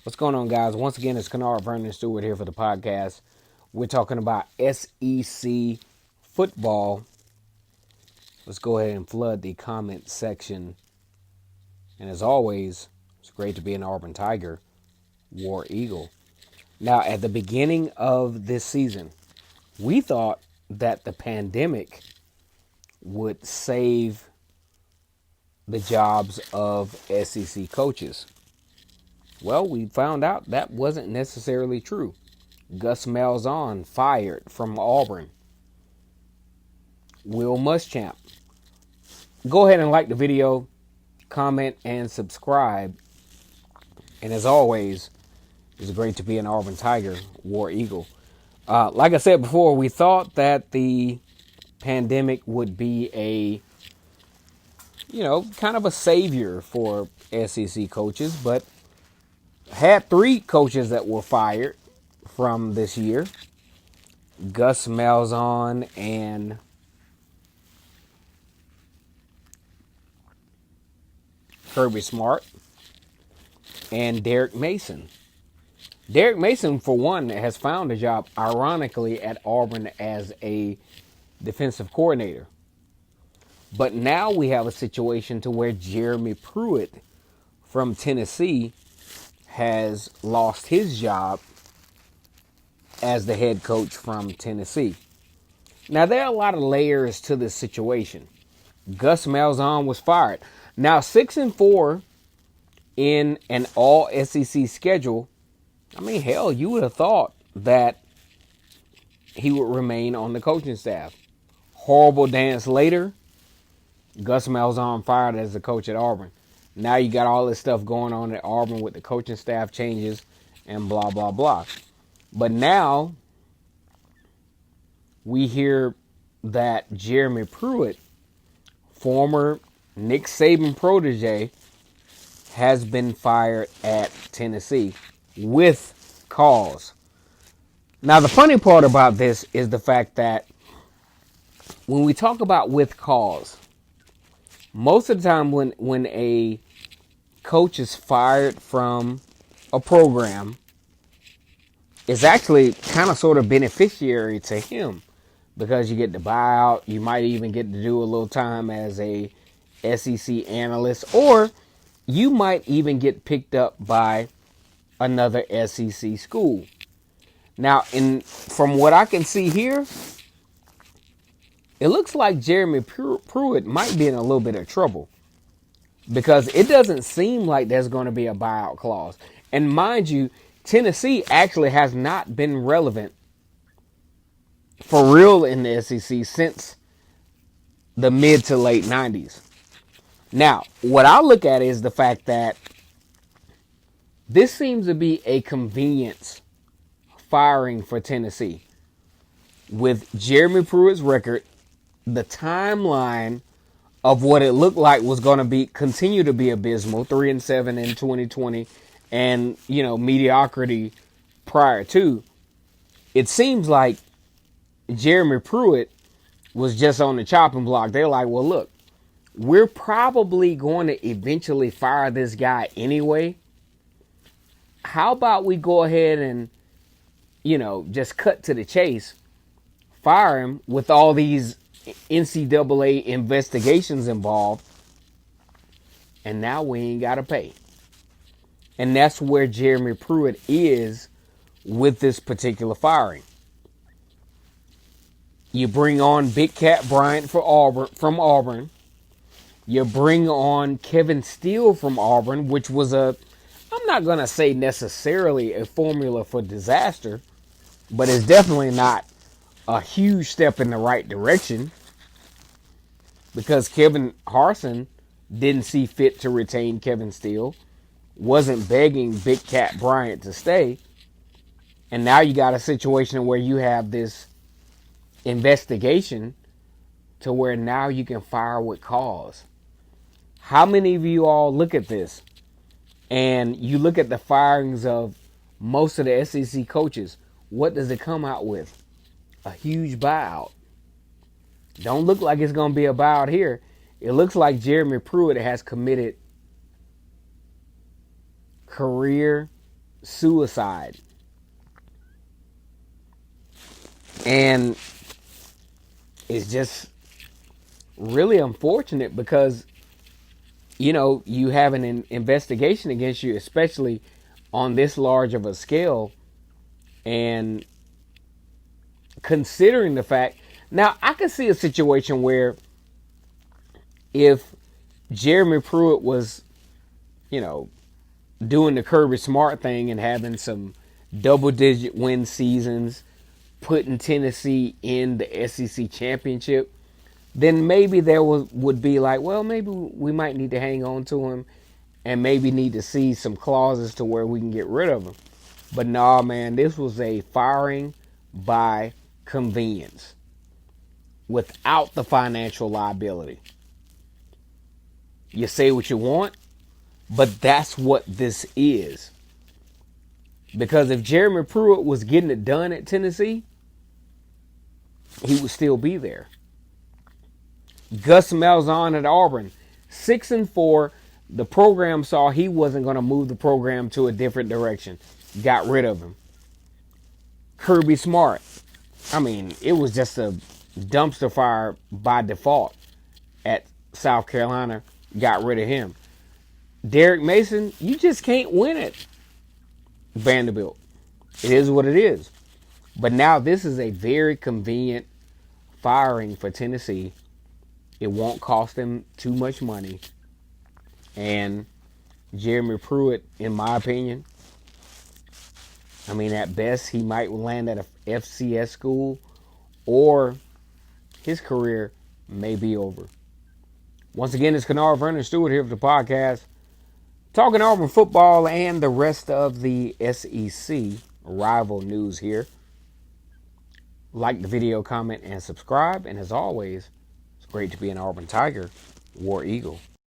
What's going on, guys? Once again, it's Kennard Vernon Stewart here for the podcast. We're talking about SEC football. Let's go ahead and flood the comment section. And as always, it's great to be an Auburn Tiger, War Eagle. Now, at the beginning of this season, we thought that the pandemic would save the jobs of SEC coaches. Well, we found out that wasn't necessarily true. Gus Malzahn fired from Auburn. Will Muschamp. Go ahead and like the video, comment, and subscribe. And as always, it's great to be an Auburn Tiger, War Eagle. Like I said before, we thought that the pandemic would be kind of a savior for SEC coaches, but had three coaches that were fired from this year. Gus Malzahn and Kirby Smart and Derek Mason. Derek Mason, for one, has found a job, ironically, at Auburn as a defensive coordinator. But now we have a situation to where Jeremy Pruitt from Tennessee has lost his job as the head coach from Tennessee. Now, there are a lot of layers to this situation. Gus Malzahn was fired. Now, 6-4 in an all SEC schedule. I mean, hell, you would have thought that he would remain on the coaching staff. Horrible dance later. Gus Malzahn fired as the coach at Auburn. Now you got all this stuff going on at Auburn with the coaching staff changes and blah, blah, blah. But now we hear that Jeremy Pruitt, former Nick Saban protege, has been fired at Tennessee with cause. Now, the funny part about this is the fact that when we talk about with cause, most of the time when a coach is fired from a program, it's actually kind of sort of beneficiary to him because you get the buyout. You might even get to do a little time as a SEC analyst, or you might even get picked up by another SEC school. Now, from what I can see here, it looks like Jeremy Pruitt might be in a little bit of trouble because it doesn't seem like there's going to be a buyout clause. And mind you, Tennessee actually has not been relevant for real in the SEC since the mid to late 90s. Now, what I look at is the fact that this seems to be a convenience firing for Tennessee. With Jeremy Pruitt's record, the timeline of what it looked like was going to continue to be abysmal, 3-7 in 2020, and mediocrity prior to. It seems like Jeremy Pruitt was just on the chopping block. They're like, well, look, we're probably going to eventually fire this guy anyway. How about we go ahead and just cut to the chase, fire him with all these NCAA investigations involved, and now we ain't got to pay. And that's where Jeremy Pruitt is with this particular firing. You bring on Big Cat Bryant from Auburn. You bring on Kevin Steele from Auburn, which was I'm not going to say necessarily a formula for disaster, but it's definitely not a huge step in the right direction because Kevin Harsin didn't see fit to retain Kevin Steele, wasn't begging Big Cat Bryant to stay, and now you got a situation where you have this investigation to where now you can fire with cause. How many of you all look at this and you look at the firings of most of the SEC coaches? What does it come out with? A huge buyout. Don't look like it's going to be a buyout here. It looks like Jeremy Pruitt has committed career suicide. And it's just really unfortunate because, you have an investigation against you, especially on this large of a scale. And considering the fact, now I can see a situation where if Jeremy Pruitt was, doing the Kirby Smart thing and having some double-digit win seasons, putting Tennessee in the SEC championship, then maybe there would be like, well, maybe we might need to hang on to him and maybe need to see some clauses to where we can get rid of him. But nah, man, this was a firing by convenience without the financial liability. You say what you want, but that's what this is. Because if Jeremy Pruitt was getting it done at Tennessee, he would still be there. Gus Malzahn at Auburn, 6-4. The program saw he wasn't going to move the program to a different direction. Got rid of him. Kirby Smart. I mean, it was just a dumpster fire by default at South Carolina. Got rid of him. Derek Mason, you just can't win at Vanderbilt. It is what it is. But now this is a very convenient firing for Tennessee. It won't cost them too much money. And Jeremy Pruitt, in my opinion, I mean, at best, he might land at a FCS school, or his career may be over. Once again, it's Kennard Vernon Stewart here for the podcast, talking Auburn football and the rest of the SEC rival news here. Like the video, comment, and subscribe. And as always, it's great to be an Auburn Tiger, War Eagle.